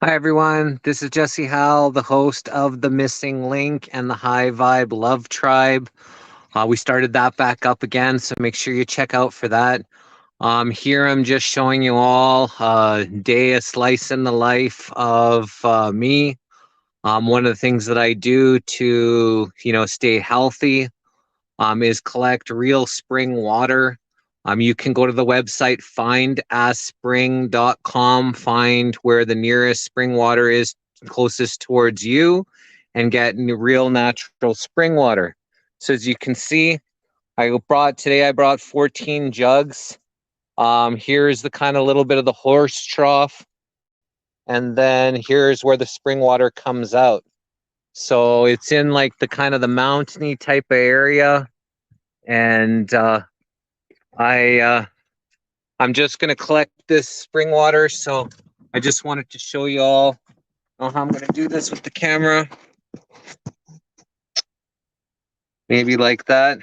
Hi everyone, this is Jesse Howell, the host of The Missing Link and the High Vibe Love Tribe. We started that back up again, so make sure you check out for that. Here I'm just showing you all a day, a slice in the life of me. One of the things that I do to, stay healthy is collect real spring water. You can go to the website findaspring.com, find where the nearest spring water is closest towards you, and get real natural spring water. So as you can see, I brought 14 jugs. Here's the kind of little bit of the horse trough, and then here's where the spring water comes out. So it's in like the kind of the mountainy type of area, and I'm just gonna collect this spring water, so I just wanted to show you all how I'm gonna do this with the camera. Maybe like that.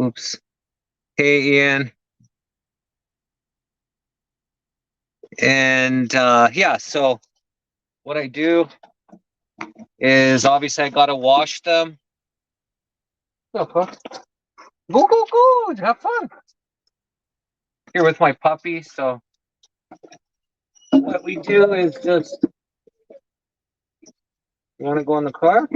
Oops. Hey, Ian. And yeah, so what I do is obviously I gotta wash them. Go, go, go, have fun. Here with my puppy, so what we do is just, you wanna go in the car?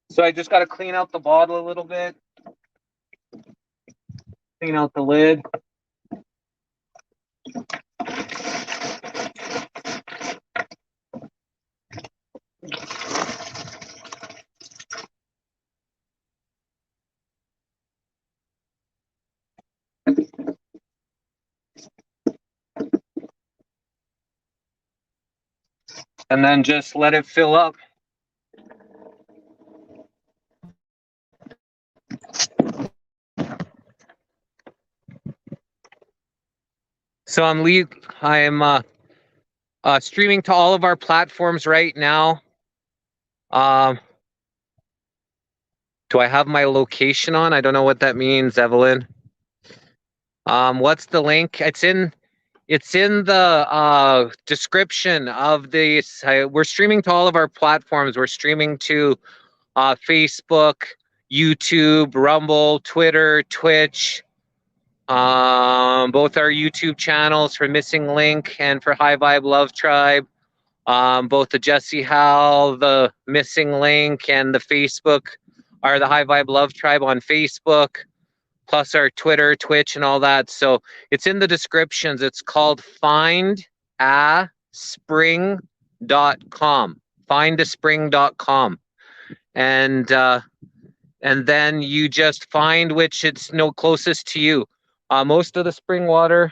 So I just got to clean out the bottle a little bit, clean out the lid. And then just let it fill up. So I'm streaming to all of our platforms right now. Do I have my location on? I don't know what that means, Evelyn. What's the link? It's in the description of this. We're streaming to all of our platforms. We're streaming to Facebook, YouTube, Rumble, Twitter, Twitch. Both our YouTube channels for Missing Link and for High Vibe Love Tribe. Both the Jesse Howell, the Missing Link, and the Facebook are the High Vibe Love Tribe on Facebook, plus our Twitter, Twitch, and all that. So it's in the descriptions. It's called findaspring.com. Findaspring.com. And then you just find which it's closest to you. Most of the spring water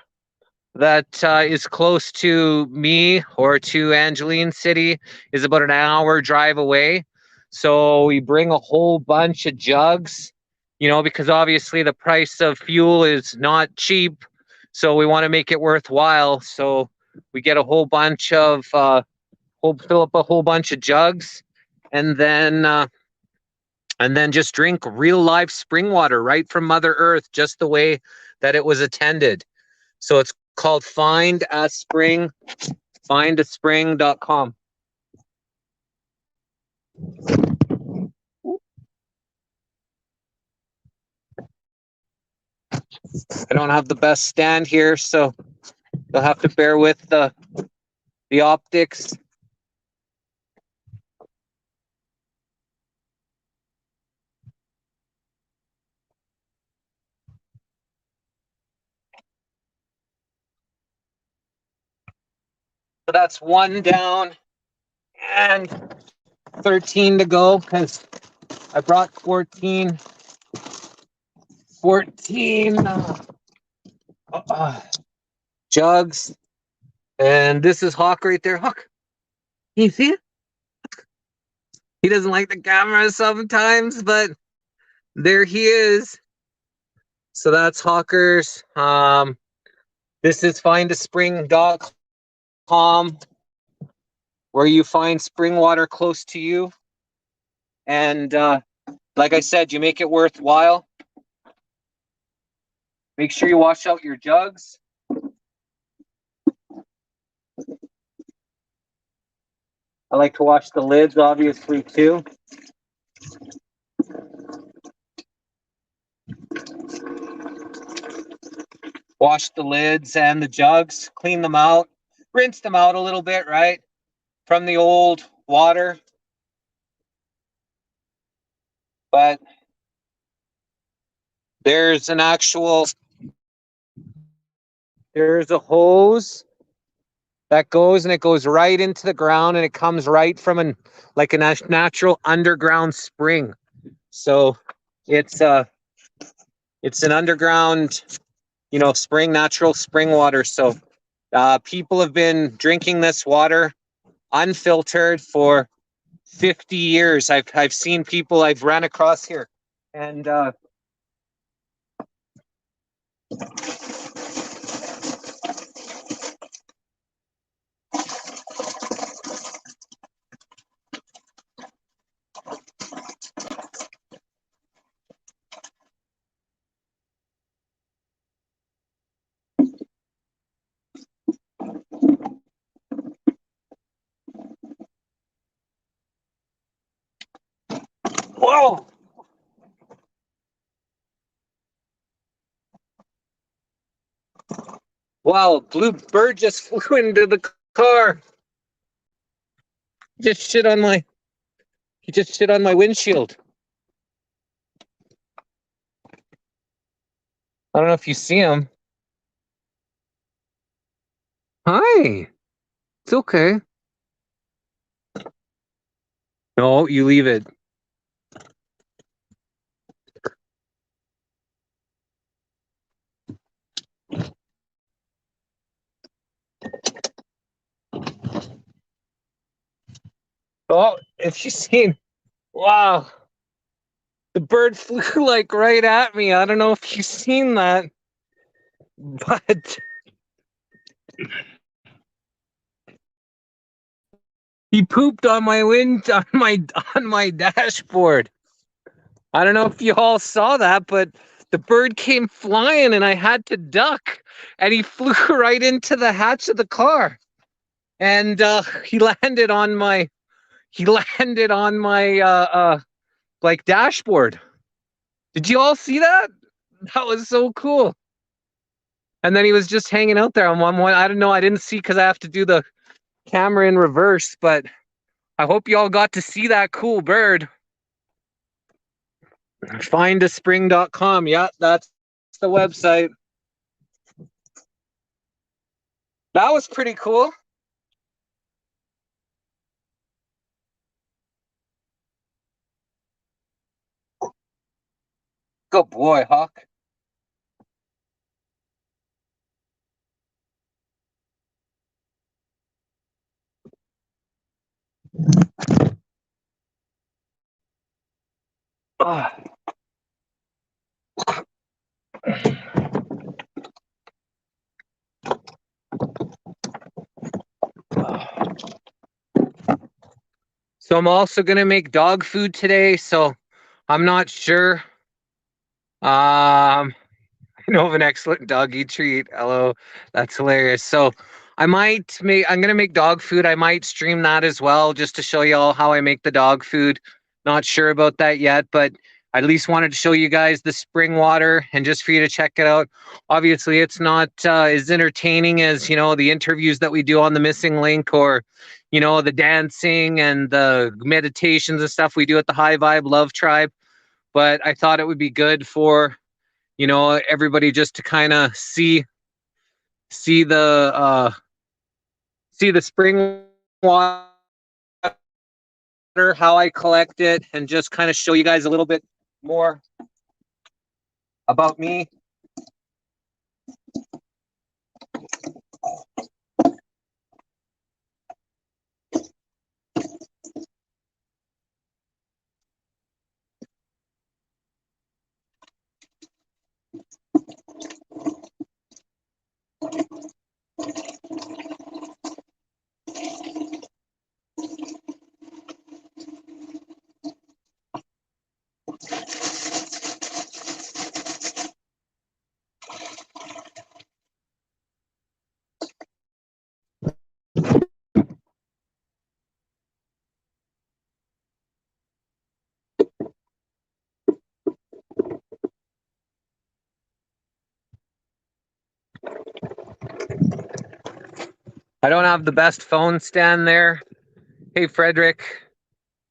that is close to me or to Angeline City is about an hour drive away. So we bring a whole bunch of jugs, because obviously the price of fuel is not cheap. So we want to make it worthwhile. So we get a whole bunch of, fill up a whole bunch of jugs, and then just drink real live spring water right from Mother Earth, just the way that it was attended. So it's called findaspring.com. I don't have the best stand here, so you'll have to bear with the optics. So that's one down and 13 to go, because I brought 14 jugs. And this is Hawk right there. Hawk, can you see it? He doesn't like the camera sometimes, but there he is. So that's Hawkers. This is findaspring.com, where you find spring water close to you. And like I said, you make it worthwhile. Make sure you wash out your jugs. I like to wash the lids, obviously, too. Wash the lids and the jugs, clean them out, rinse them out a little bit, right? From the old water. But there's a hose that goes, and it goes right into the ground, and it comes right from a natural underground spring. So it's an underground, spring, natural spring water. So people have been drinking this water unfiltered for 50 years. I've seen people I've ran across here, and whoa! Wow, blue bird just flew into the car. Just shit on my He just shit on my windshield. I don't know if you see him. Hi. It's okay. No, you leave it. Oh, if you seen, wow, the bird flew like right at me. I don't know if you've seen that, but he pooped on my on my dashboard. I don't know if you all saw that, but the bird came flying and I had to duck, and he flew right into the hatch of the car, and he landed on my like dashboard. Did you all see that? That was so cool. And then he was just hanging out there on one. I don't know. I didn't see because I have to do the camera in reverse, but I hope you all got to see that cool bird. Findaspring.com. Yeah, that's the website. That was pretty cool. Good boy, Hawk. Ah. So I'm also gonna make dog food today. So I'm not sure. I know of an excellent doggy treat. Hello, that's hilarious. So I'm gonna make dog food. I might stream that as well, just to show you all how I make the dog food. Not sure about that yet, but I at least wanted to show you guys the spring water and just for you to check it out. Obviously, it's not as entertaining as, the interviews that we do on the Missing Link, or, the dancing and the meditations and stuff we do at the High Vibe Love Tribe. But I thought it would be good for, everybody just to kind of see the spring water, how I collect it, and just kind of show you guys a little bit more about me. I don't have the best phone stand there. Hey, Frederick.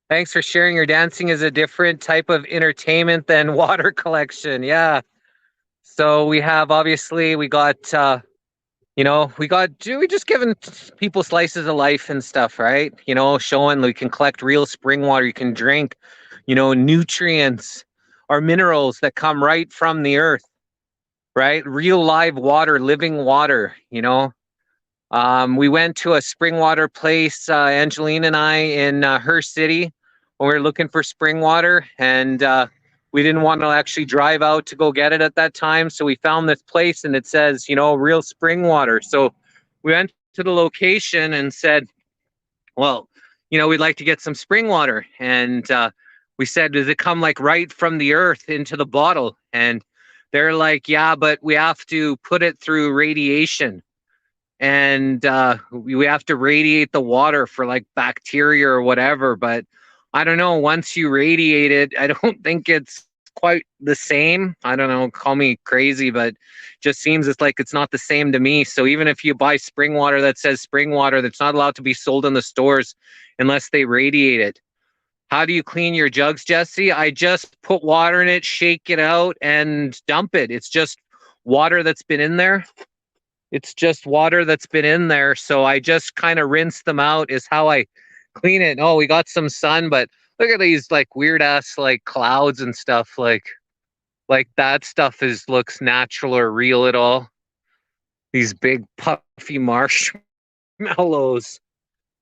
Thanks for sharing. Your dancing is a different type of entertainment than water collection. Yeah. So we have obviously we got we just giving people slices of life and stuff, right? Showing we can collect real spring water, you can drink, nutrients or minerals that come right from the earth, right? Real live water, living water. We went to a spring water place, Angeline and I, in her city when we were looking for spring water, and we didn't want to actually drive out to go get it at that time. So we found this place, and it says, real spring water. So we went to the location and said, well, we'd like to get some spring water. And we said, does it come like right from the earth into the bottle? And they're like, yeah, but we have to put it through radiation, and we have to radiate the water for like bacteria or whatever. But I don't know, once you radiate it, I don't think it's quite the same. I don't know, call me crazy, but just seems it's not the same to me. So even if you buy spring water that says spring water, that's not allowed to be sold in the stores unless they radiate it. How do you clean your jugs, Jesse? I just put water in it, shake it out, and dump it. It's just water that's been in there. So I just kind of rinse them out is how I clean it. Oh, we got some sun, but look at these like weird ass like clouds and stuff. Like that stuff looks natural or real at all. These big puffy marshmallows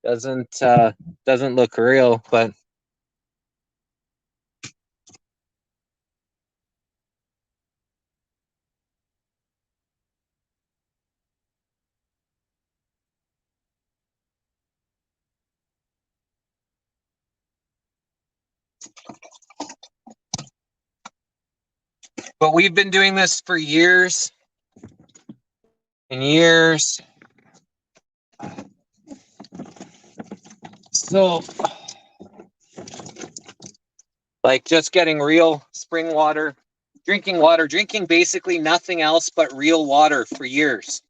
doesn't look real, but we've been doing this for years and years. So like just getting real spring water, drinking basically nothing else but real water for years.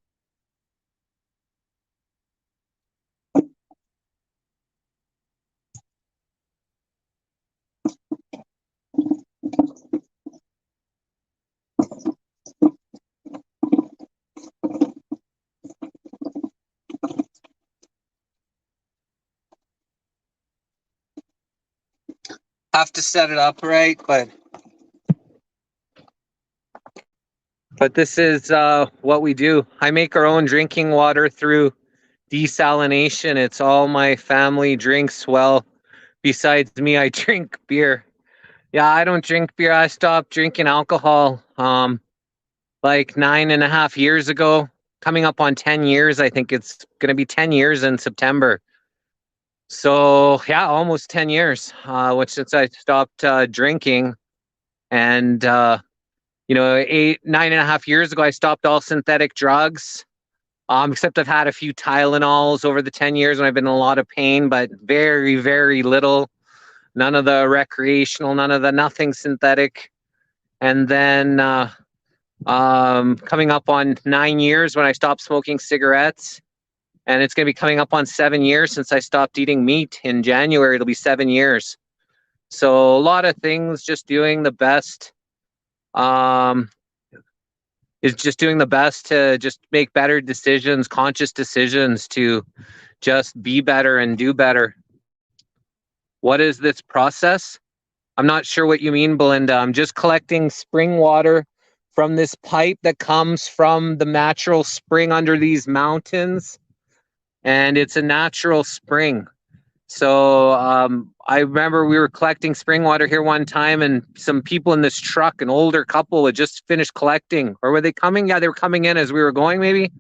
Have to set it up right, but this is what we do. I make our own drinking water through desalination. It's all my family drinks. Well, besides me, I drink beer. Yeah, I don't drink beer. I stopped drinking alcohol like 9.5 years ago, coming up on 10 years. I think it's going to be 10 years in September. So yeah, almost 10 years, which since I stopped drinking. And 9.5 years ago, I stopped all synthetic drugs. Except I've had a few Tylenols over the 10 years and I've been in a lot of pain, but very, very little. None of the recreational, nothing synthetic. And then coming up on 9 years when I stopped smoking cigarettes. And it's going to be coming up on 7 years since I stopped eating meat. In January, it'll be 7 years. So a lot of things, just doing the best. Is just doing the best to just make better decisions, conscious decisions to just be better and do better. What is this process? I'm not sure what you mean, Belinda. I'm just collecting spring water from this pipe that comes from the natural spring under these mountains. And it's a natural spring. So I remember we were collecting spring water here one time, and some people in this truck, an older couple, had just finished collecting. Or were they coming? Yeah, they were coming in as we were going, maybe.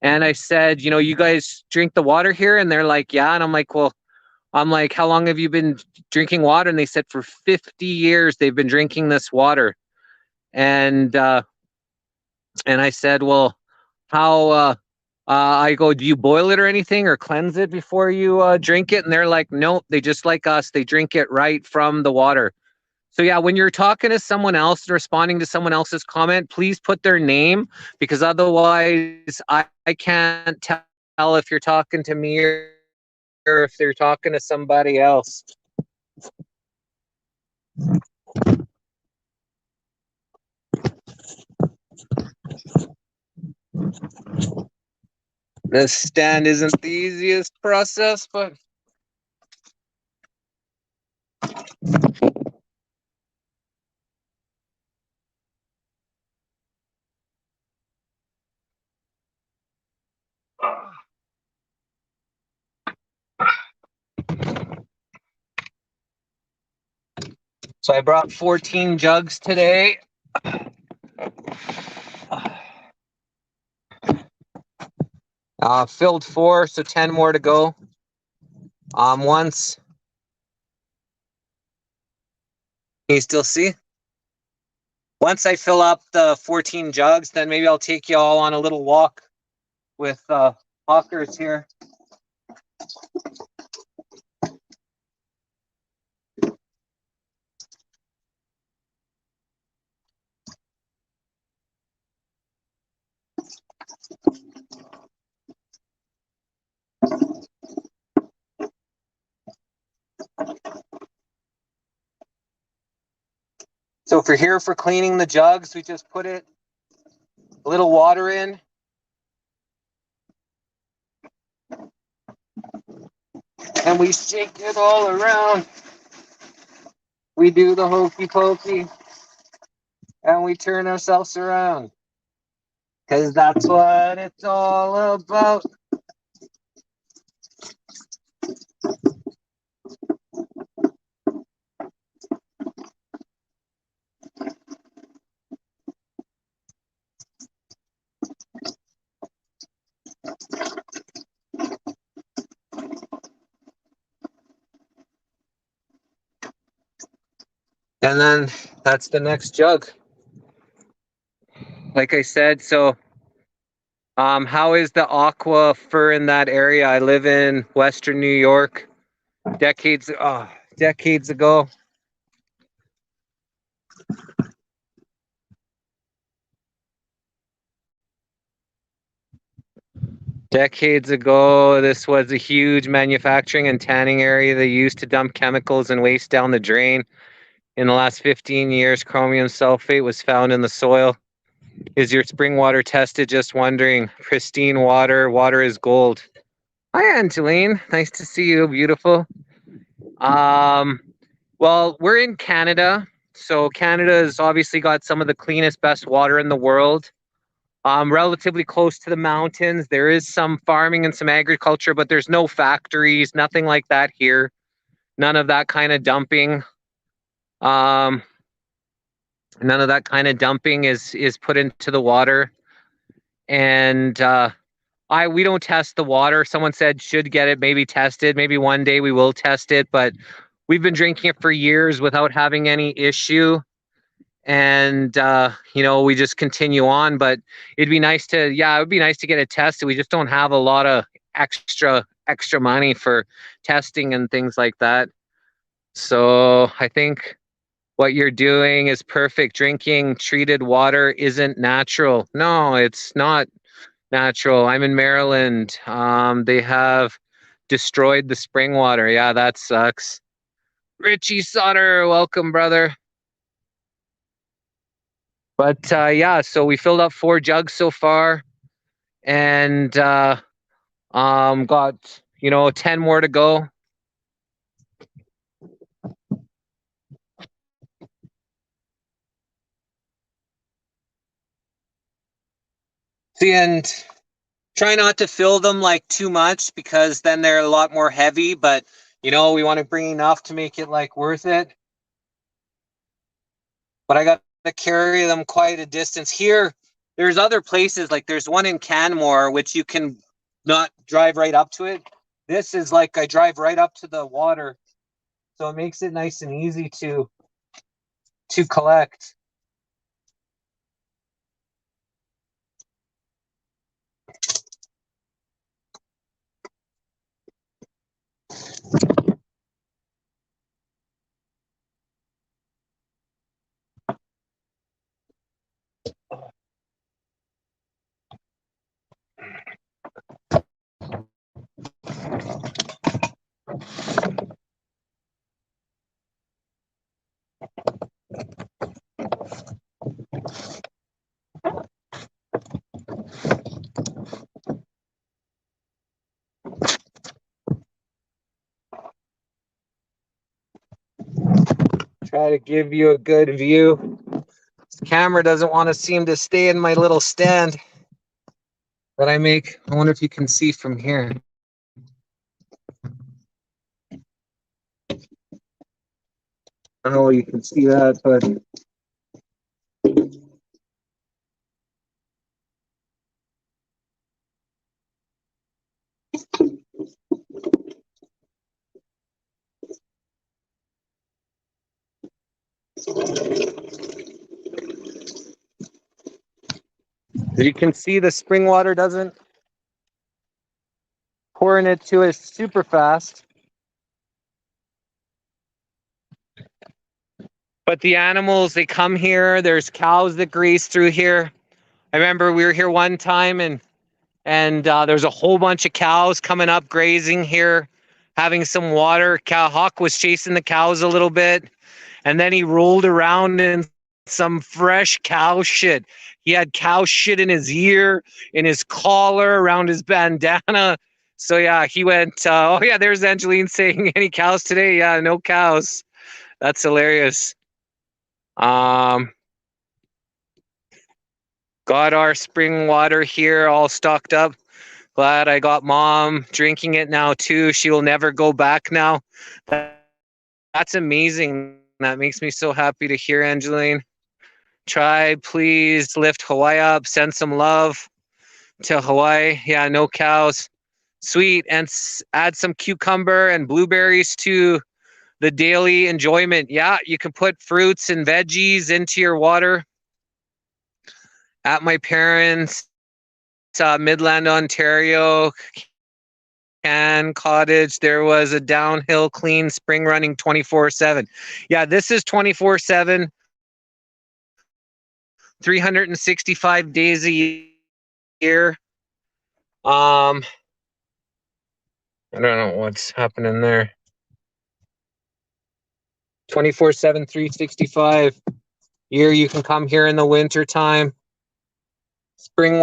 And I said, you guys drink the water here? And they're like, yeah. And I'm like, well, how long have you been drinking water? And they said for 50 years they've been drinking this water. And I said, well, how? I go, do you boil it or anything or cleanse it before you drink it? And they're like, nope, they just like us. They drink it right from the water. So yeah, when you're talking to someone else and responding to someone else's comment, please put their name, because otherwise I can't tell tell if you're talking to me or if they're talking to somebody else. This stand isn't the easiest process, but so I brought 14 jugs today. Filled 4, so 10 more to go. Once can you still see? Once I fill up the 14 jugs, then maybe I'll take you all on a little walk with hawkers here. So for here, for cleaning the jugs, we just put a little water in. And we shake it all around. We do the hokey pokey. And we turn ourselves around. Because that's what it's all about. And then that's the next jug. Like I said, so how is the aqua fur in that area? I live in Western New York. Decades ago. Decades ago, this was a huge manufacturing and tanning area they used to dump chemicals and waste down the drain. In the last 15 years, chromium sulfate was found in the soil. Is your spring water tested? Just wondering. Pristine water. Water is gold. Hi, Angeline. Nice to see you. Beautiful. Well, we're in Canada. So Canada has obviously got some of the cleanest, best water in the world. Relatively close to the mountains. There is some farming and some agriculture, but there's no factories, nothing like that here. None of that kind of dumping. Um, None of that kind of dumping is put into the water. And we don't test the water. Someone said should get it maybe tested. Maybe one day we will test it, but we've been drinking it for years without having any issue. And we just continue on. But it would be nice to get it tested. We just don't have a lot of extra money for testing and things like that. So I think what you're doing is perfect. Drinking treated water isn't natural. No, it's not natural. I'm in Maryland. They have destroyed the spring water. Yeah, that sucks. Richie Sutter, welcome, brother. But yeah, so we filled up 4 jugs so far, and got 10 more to go. See, and try not to fill them like too much because then they're a lot more heavy. But we want to bring enough to make it like worth it. But I got to carry them quite a distance. Here, there's other places, like there's one in Canmore, which you can not drive right up to it. This is like I drive right up to the water. So it makes it nice and easy to collect. Try to give you a good view. This camera doesn't want to seem to stay in my little stand that I make. I wonder if you can see from here. I don't know if you can see that, but you can see the spring water doesn't pour into it super fast. But the animals, they come here. There's cows that graze through here. I remember we were here one time and there's a whole bunch of cows coming up grazing here, having some water. Hawk was chasing the cows a little bit, and then he rolled around in some fresh cow shit. He had cow shit in his ear, in his collar, around his bandana. So yeah, he went, oh yeah, there's Angeline saying, any cows today? Yeah, no cows. That's hilarious. Got our spring water here all stocked up. Glad I got mom drinking it now too. She will never go back now. That's amazing. That makes me so happy to hear, Angeline. Try, please lift Hawaii up. Send some love to Hawaii. Yeah, no cows. Sweet. And add some cucumber and blueberries to the daily enjoyment. Yeah, you can put fruits and veggies into your water. At my parents' Midland, Ontario, Can Cottage, there was a downhill clean spring running 24/7. Yeah, this is 24/7, 365 days a year. I don't know what's happening there. 24/7, 365 year. You can come here in the winter time. Spring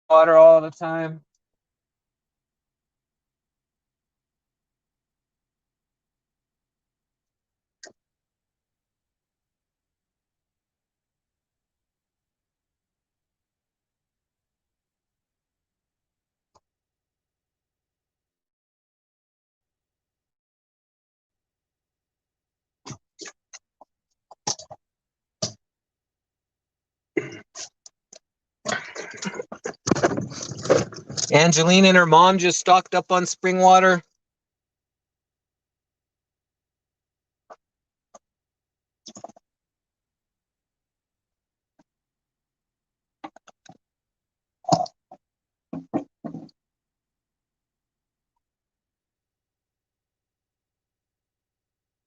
water all the time. Angeline and her mom just stocked up on spring water.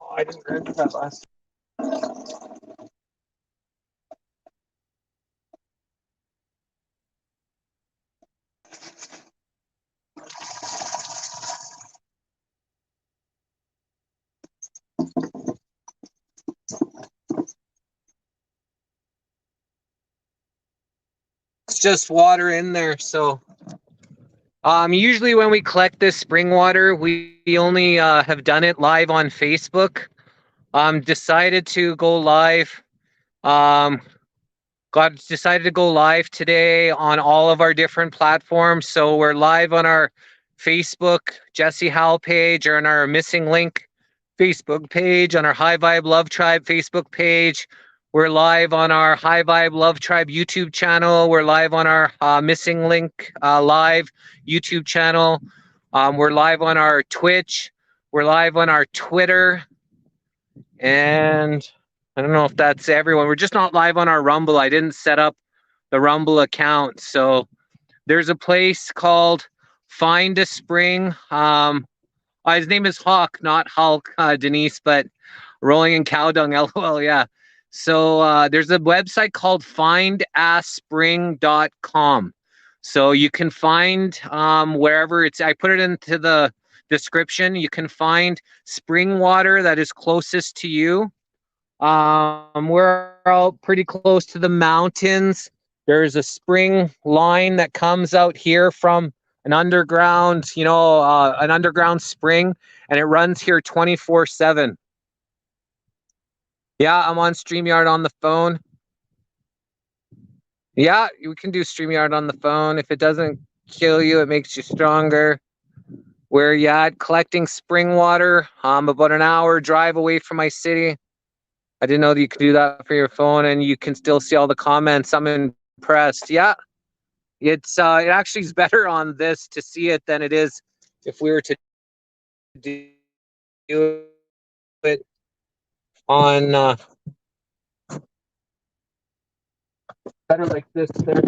Oh, I didn't drink that last. It's just water in there. So usually when we collect this spring water, we only have done it live on Facebook. Decided to go live. Decided to go live today on all of our different platforms. So we're live on our Facebook Jesse Howell page, or on our Missing Link Facebook page, on our High Vibe Love Tribe Facebook page. We're live on our High Vibe Love Tribe YouTube channel. We're live on our Missing Link live YouTube channel. We're live on our Twitch. We're live on our Twitter. And I don't know if that's everyone. We're just not live on our Rumble. I didn't set up the Rumble account. So there's a place called Find a Spring. His name is Hawk, not Hulk, Denise, but Rolling in Cow Dung, LOL, yeah. So there's a website called findaspring.com. So you can find wherever it's, I put it into the description. You can find spring water that is closest to you. We're out pretty close to the mountains. There's a spring line that comes out here from an underground, an underground spring, and it runs here 24/7. Yeah, I'm on StreamYard on the phone. Yeah, you can do StreamYard on the phone. If it doesn't kill you, it makes you stronger. Where you at? Collecting spring water. I'm about an hour drive away from my city. I didn't know that you could do that for your phone, and you can still see all the comments. I'm impressed. Yeah, it actually is better on this to see it than it is if we were to do it on better like this. There.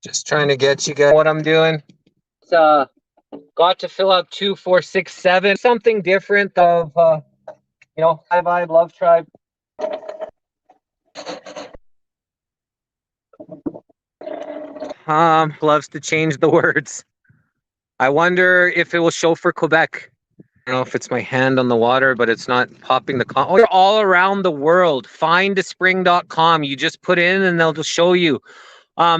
Just trying to get you guys what I'm doing. Uh, got to fill up 2, 4, 6, 7. Something different of high vibe love tribe. Loves to change the words. I wonder if it will show for Quebec. I don't know if it's my hand on the water, but it's not popping the Oh, you're all around the world. Findaspring.com. You just put in and they'll just show you.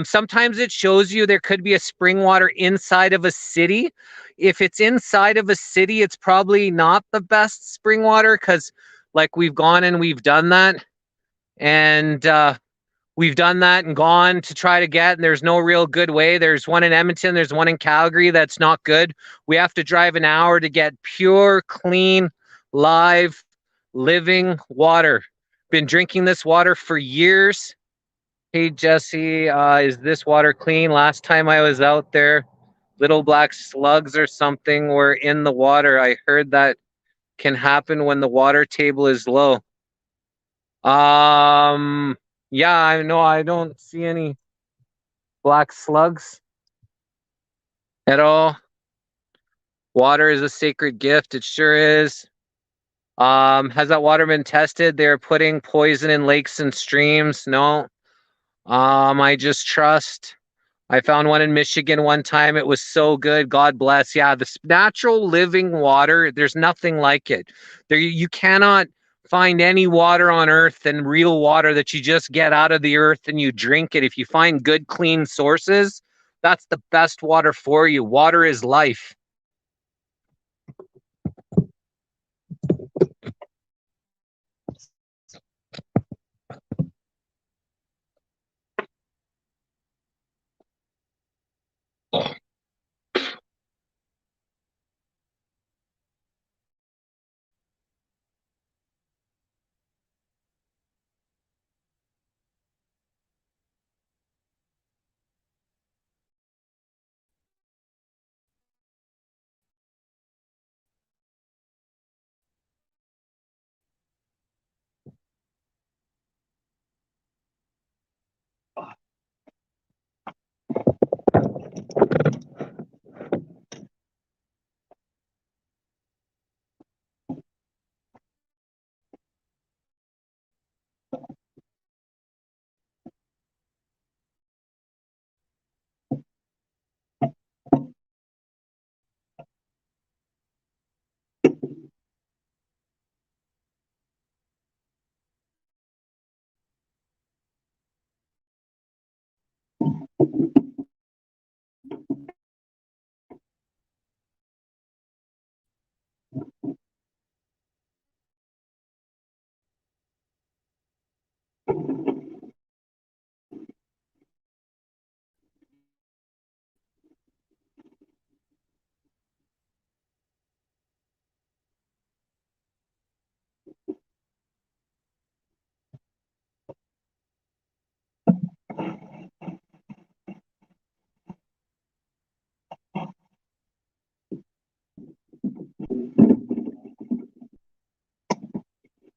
Sometimes it shows you there could be a spring water inside of a city. If it's inside of a city, it's probably not the best spring water because, like, we've gone and we've done that. And we've done that and gone to try to get, and there's no real good way. There's one in Edmonton, there's one in Calgary that's not good. We have to drive an hour to get pure, clean, live, living water. Been drinking this water for years. Hey, Jesse, is this water clean? Last time I was out there, little black slugs or something were in the water. I heard that can happen when the water table is low. Um, yeah, I know I don't see any black slugs at all. Water is a sacred gift. It sure is. Has that water been tested? They're putting poison in lakes and streams. No. I just trust. I found one in Michigan one time. It was so good. God bless. Yeah, this natural living water, there's nothing like it. There you cannot find any water on earth than real water that you just get out of the earth and you drink it. If you find good clean sources, that's the best water for you. Water is life.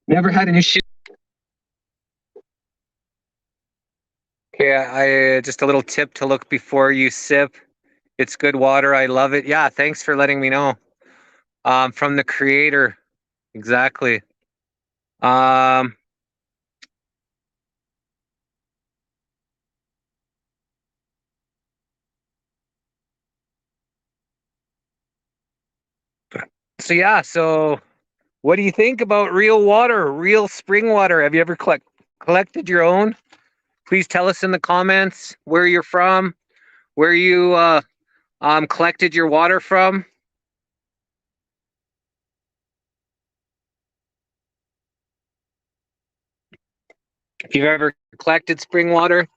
Never had an issue. Okay, I just a little tip to look before you sip. It's good water. I love it. Yeah, thanks for letting me know. From the creator, exactly. Um, so yeah, so what do you think about real water, real spring water? Have you ever collected your own? Please tell us in the comments where you're from, where you collected your water from. If you've ever collected spring water.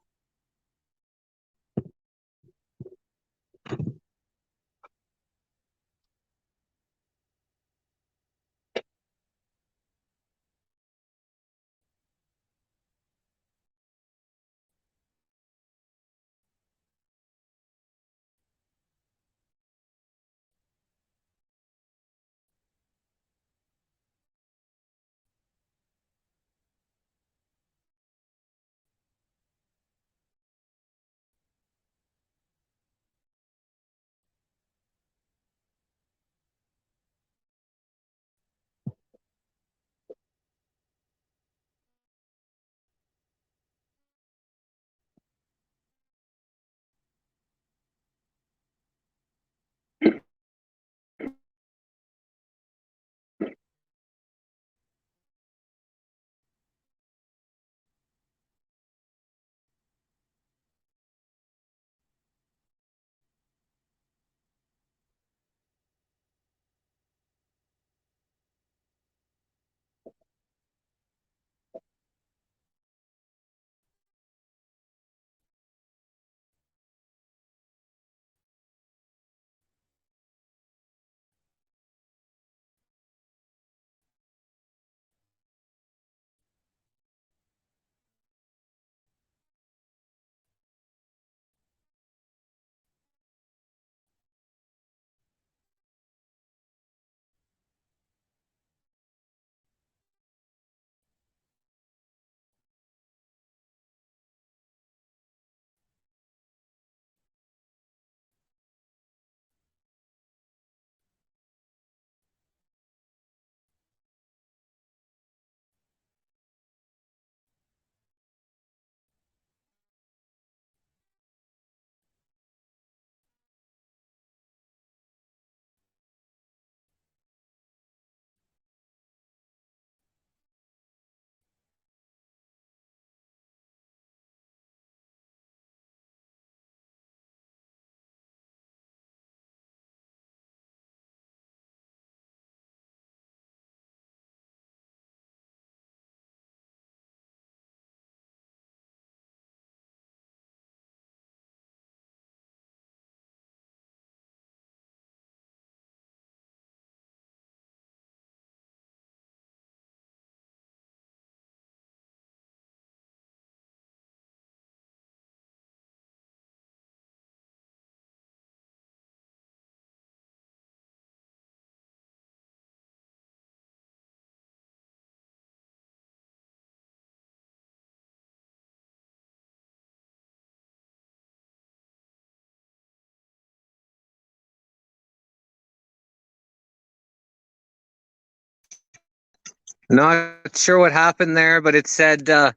Not sure what happened there, but it said that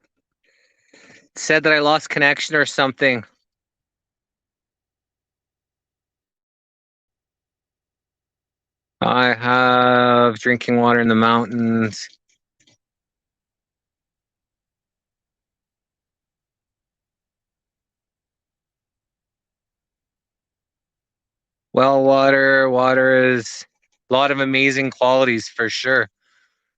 I lost connection or something. I have drinking water in the mountains. Well, water is a lot of amazing qualities for sure.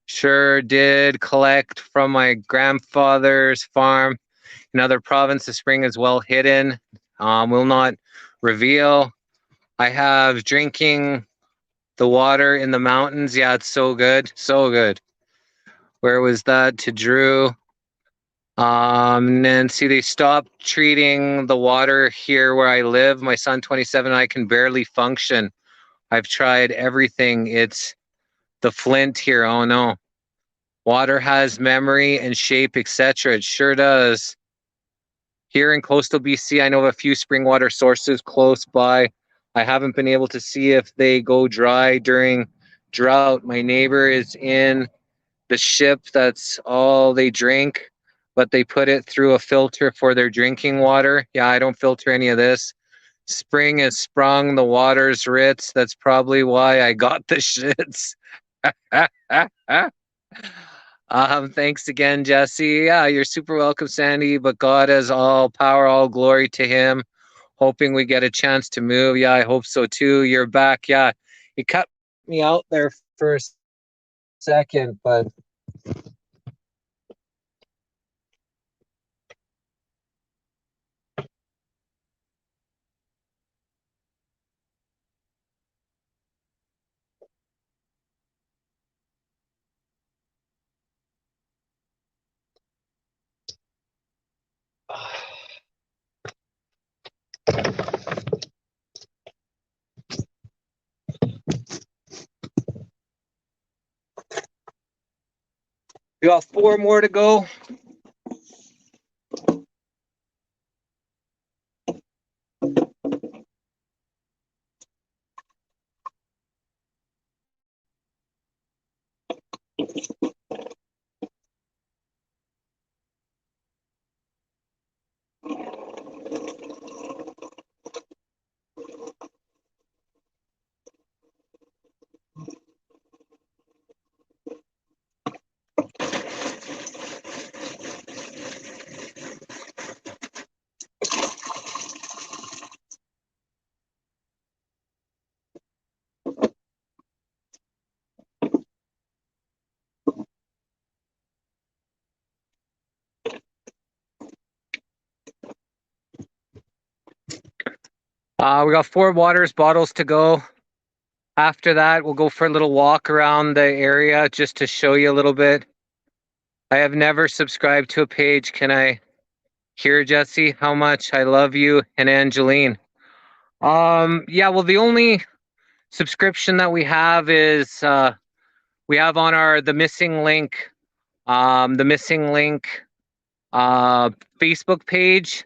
Sure did collect from my grandfather's farm. Another province, the spring is well hidden. Will not reveal. I have drinking the water in the mountains. Yeah, it's so good. So good. Where was that? To Drew. And see, they stopped treating the water here where I live. My son, 27, I can barely function. I've tried everything. It's the Flint here. Oh no. Water has memory and shape, etc. It sure does. Here in coastal BC, I know of a few spring water sources close by. I haven't been able to see if they go dry during drought. My neighbor is in the ship, that's all they drink, but they put it through a filter for their drinking water. Yeah, I don't filter any of this. Spring has sprung, the water's ritz. That's probably why I got the shits. Thanks again, Jesse. Yeah, you're super welcome, Sandy. But God has all power, all glory to him. Hoping we get a chance to move. Yeah, I hope so too. You're back. Yeah, you cut me out there for a second, but we got 4 more to go. We got 4 waters bottles to go. After that, we'll go for a little walk around the area just to show you a little bit. I have never subscribed to a page. Can I hear, Jesse, how much I love you and Angeline? Yeah, well, the only subscription that we have is we have on our the missing link, the missing link uh, Facebook page.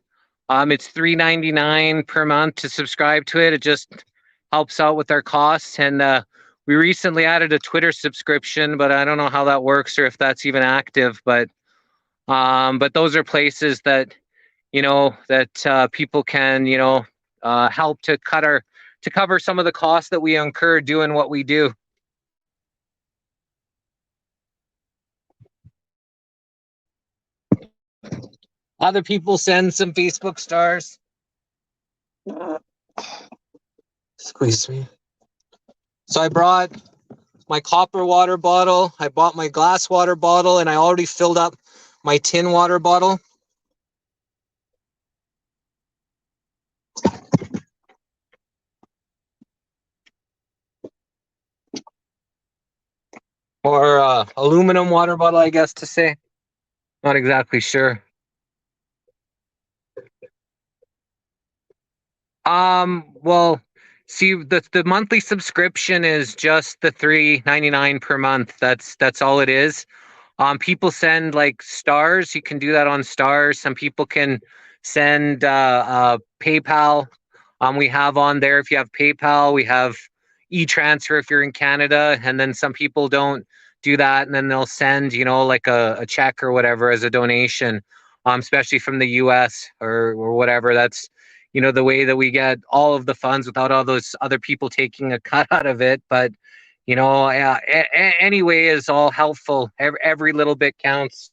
It's $3.99 per month to subscribe to it. It just helps out with our costs. And we recently added a Twitter subscription, but I don't know how that works or if that's even active. But those are places that people can help to cover some of the costs that we incur doing what we do. Other people send some Facebook stars. Squeeze me. So I brought my copper water bottle. I bought my glass water bottle, and I already filled up my tin water bottle. Or aluminum water bottle, I guess to say. Not exactly sure. Well, see, the monthly subscription is just the $3.99 per month. That's all it is. People send like stars. You can do that on stars. Some people can send PayPal. We have on there, if you have PayPal, we have e-transfer if you're in Canada, and then some people don't do that, and then they'll send, like a check or whatever as a donation, especially from the US or whatever. That's, the way that we get all of the funds without all those other people taking a cut out of it. But anyway is all helpful. Every little bit counts.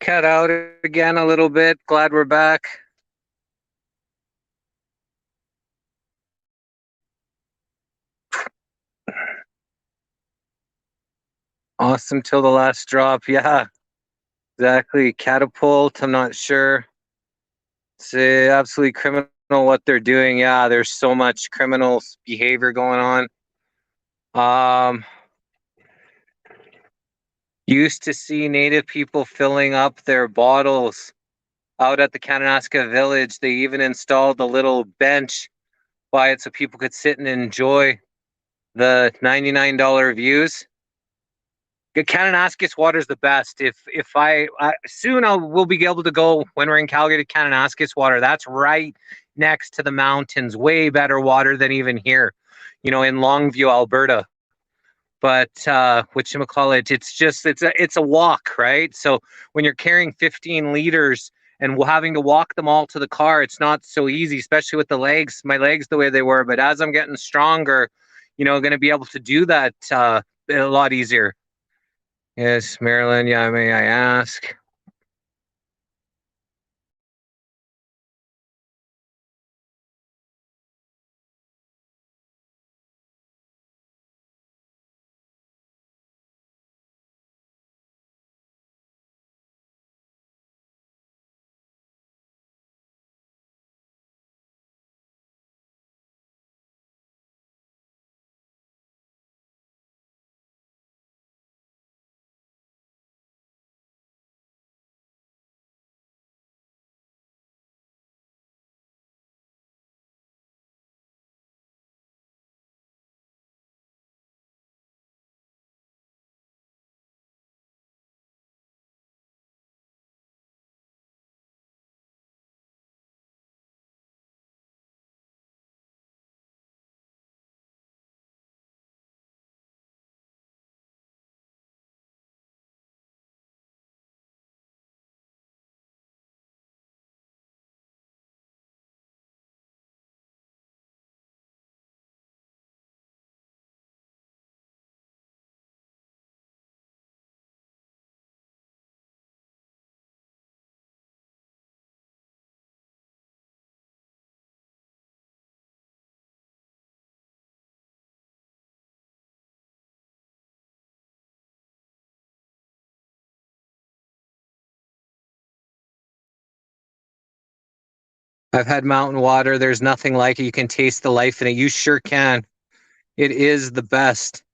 Cut out again a little bit. Glad we're back. Awesome till the last drop. Yeah, exactly. Catapult. I'm not sure. It's absolutely criminal what they're doing. Yeah, there's so much criminal behavior going on. Used to see native people filling up their bottles out at the Kananaska village. They even installed a little bench by it so people could sit and enjoy the $99 views. Kananaskis water is the best. If I soon we'll be able to go when we're in Calgary to Kananaskis water. That's right next to the mountains. Way better water than even here, in Longview, Alberta. But whatchamacallit, it's a walk, right? So when you're carrying 15 liters and having to walk them all to the car, it's not so easy, especially with my legs the way they were. But as I'm getting stronger, going to be able to do that a lot easier. Yes, Marilyn. Yeah, may I ask? I've had mountain water. There's nothing like it. You can taste the life in it. You sure can. It is the best.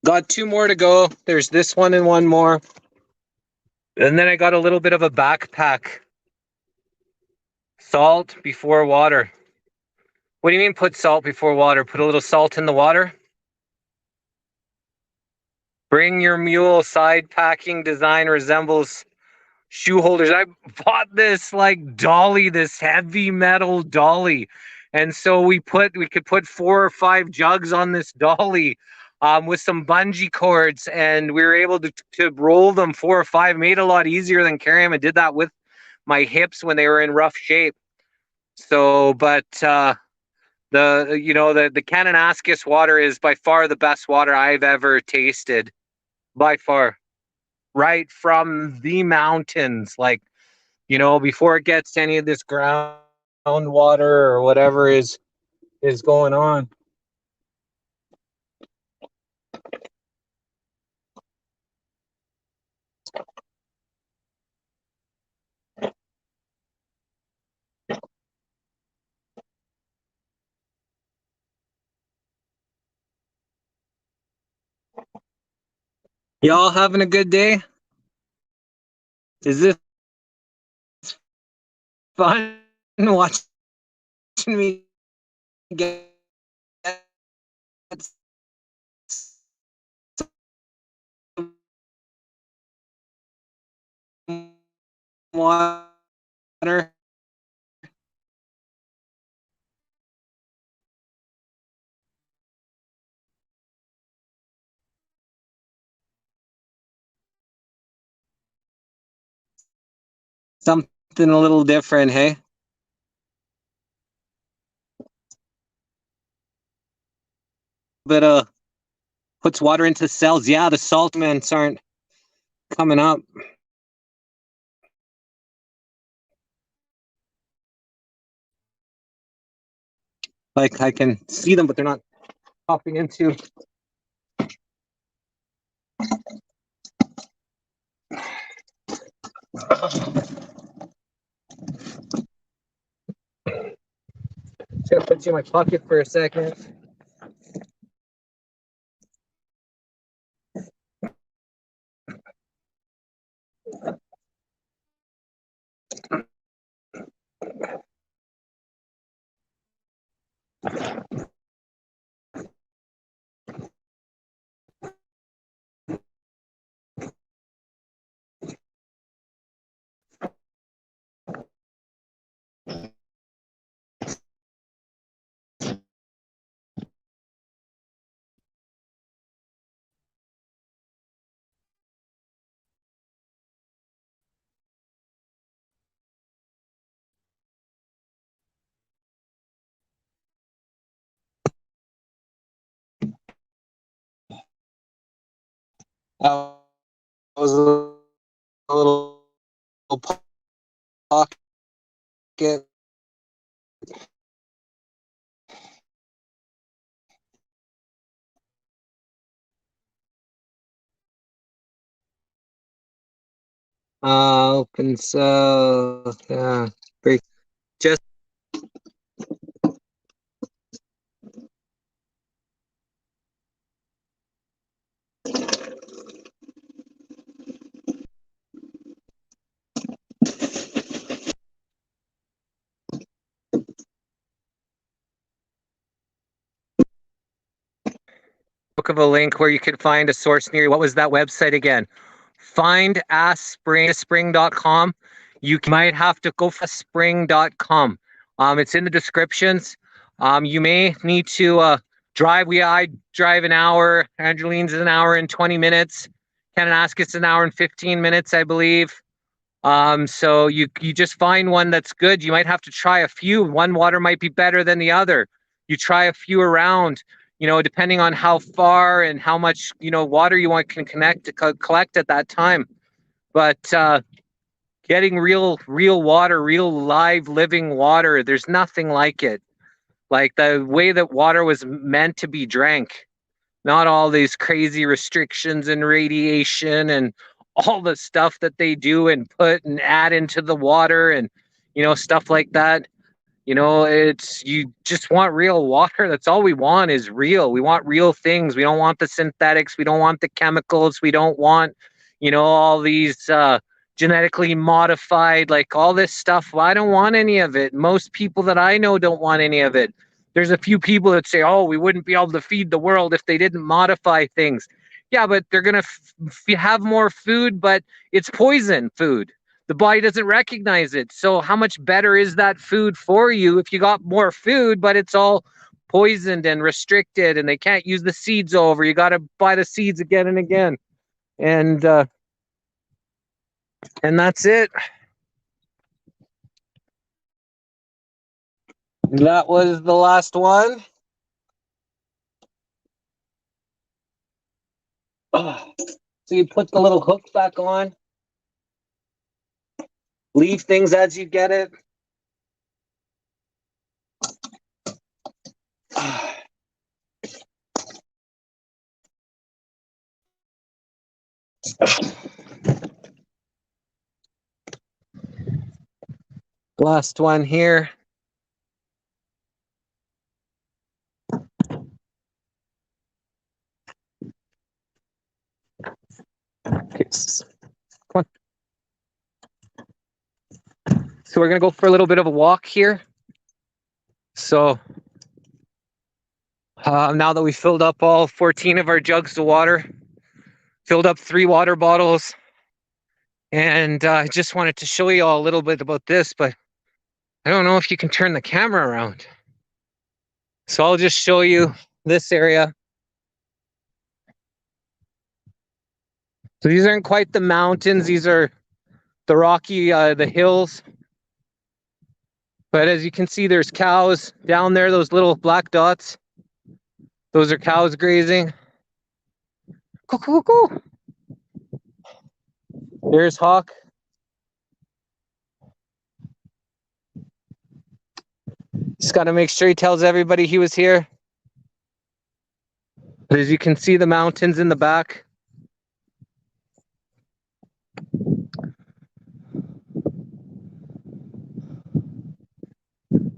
Got two more to go. There's this one and one more. And then I got a little bit of a backpack. Salt before water. What do you mean put salt before water? Put a little salt in the water? Bring your mule. Side packing design resembles shoe holders. I bought this like dolly, this heavy metal dolly. And so we could put 4 or 5 jugs on this dolly with some bungee cords, and we were able to roll them 4 or 5. Made it a lot easier than carrying them. I did that with my hips when they were in rough shape. So, but the Kananaskis water is by far the best water I've ever tasted, by far. Right from the mountains, like before it gets to any of this groundwater or whatever is going on. Y'all having a good day? Is this fun watching me get some water? Something a little different, hey? But puts water into cells. Yeah, the salt mints aren't coming up. Like I can see them, but they're not popping into. Just gonna put you in my pocket for a second. I was a little pocket. Open so yeah. Just book of a link where you could find a source near you. What was that website again? Spring.com. You might have to go for spring.com. It's in the descriptions. You may need to drive. I drive an hour. Angeline's an hour and 20 minutes. Kananaskis an hour and 15 minutes, I believe. So you just find one that's good. You might have to try a few. One water might be better than the other. You try a few around, depending on how far and how much, water you want can collect at that time. But getting real water, real live living water, there's nothing like it. Like the way that water was meant to be drank, not all these crazy restrictions and radiation and all the stuff that they do and put and add into the water and stuff like that. It's you just want real water. That's all we want is real. We want real things. We don't want the synthetics. We don't want the chemicals. We don't want all these genetically modified, like all this stuff. Well, I don't want any of it. Most people that I know don't want any of it. There's a few people that say, oh, we wouldn't be able to feed the world if they didn't modify things. Yeah, but they're going to have more food, but it's poison food. The body doesn't recognize it. So how much better is that food for you if you got more food, but it's all poisoned and restricted and they can't use the seeds over? You got to buy the seeds again and again. And that's it. That was the last one. Oh, so you put the little hook back on, leave things as you get it. Last one here. So we're gonna go for a little bit of a walk here. So now that we filled up all 14 of our jugs of water, filled up 3 water bottles, and I just wanted to show you all a little bit about this, but I don't know if you can turn the camera around. So I'll just show you this area. So these aren't quite the mountains, these are the rocky, the hills. But as you can see, there's cows down there, those little black dots. Those are cows grazing. Coo, coo, coo. There's Hawk. Just got to make sure he tells everybody he was here. But as you can see, the mountains in the back.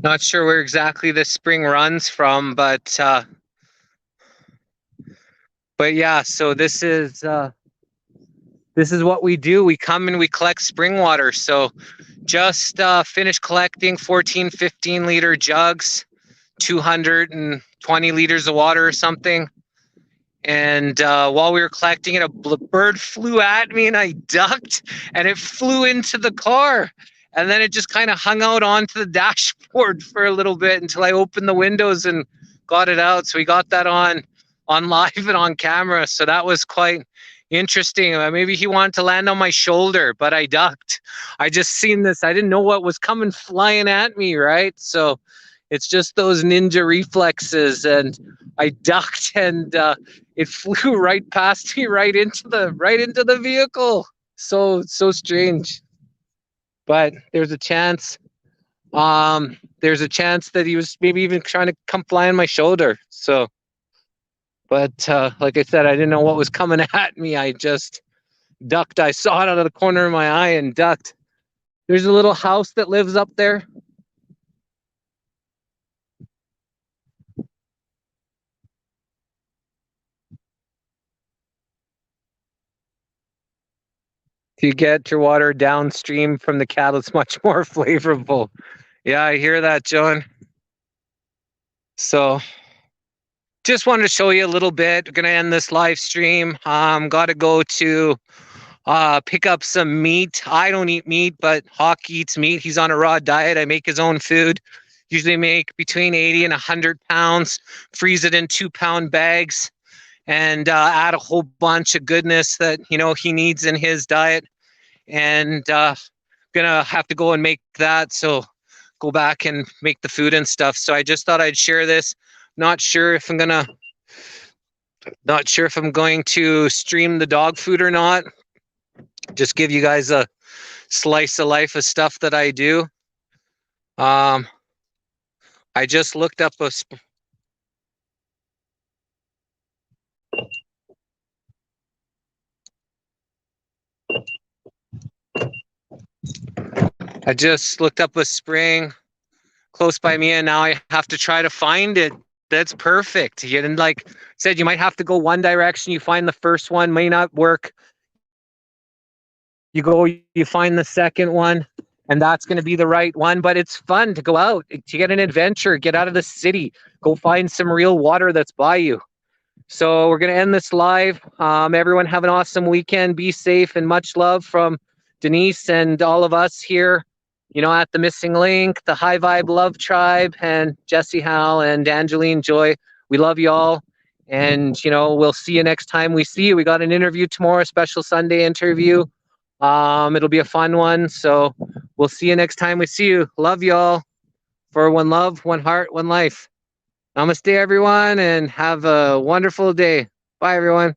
Not sure where exactly this spring runs from, but yeah, so this is what we do. We come and we collect spring water. So just finished collecting 14, 15 liter jugs, 220 liters of water or something. And while we were collecting it, a bird flew at me and I ducked and it flew into the car. And then it just kind of hung out onto the dashboard for a little bit until I opened the windows and got it out. So we got that on live and on camera. So that was quite interesting. Maybe he wanted to land on my shoulder, but I ducked. I just seen this. I didn't know what was coming flying at me, right? So it's just those ninja reflexes, and I ducked, and it flew right past me, right into the vehicle. So strange. But there's a chance. There's a chance that he was maybe even trying to come fly on my shoulder. So, but like I said, I didn't know what was coming at me. I just ducked. I saw it out of the corner of my eye and ducked. There's a little house that lives up there. If you get your water downstream from the cattle, it's much more flavorful. Yeah, I hear that, John. So just wanted to show you a little bit. We're going to end this live stream. Got to go to pick up some meat. I don't eat meat, but Hawk eats meat. He's on a raw diet. I make his own food. Usually make between 80 and 100 pounds, freeze it in 2-pound bags, and add a whole bunch of goodness that, you know, he needs in his diet. And gonna have to go and make that. So go back and make the food and stuff. So I just thought I'd share this. Not sure if I'm going to stream the dog food or not. Just give you guys a slice of life of stuff that I do. I just looked up a spring close by me, and now I have to try to find it. That's perfect. And like I said, you might have to go one direction. You find the first one, may not work. You find the second one, and that's going to be the right one. But it's fun to go out, to get an adventure, get out of the city, go find some real water that's by you. So we're going to end this live. Everyone have an awesome weekend. Be safe, and much love from Denise and all of us here, you know, at the Missing Link, the High Vibe Love Tribe, and Jesse Hal and Angeline Joy. We love you all. And, you know, we'll see you next time we see you. We got an interview tomorrow, a special Sunday interview. It'll be a fun one. So we'll see you next time we see you. Love y'all. For one love, one heart, one life. Namaste, everyone, and have a wonderful day. Bye, everyone.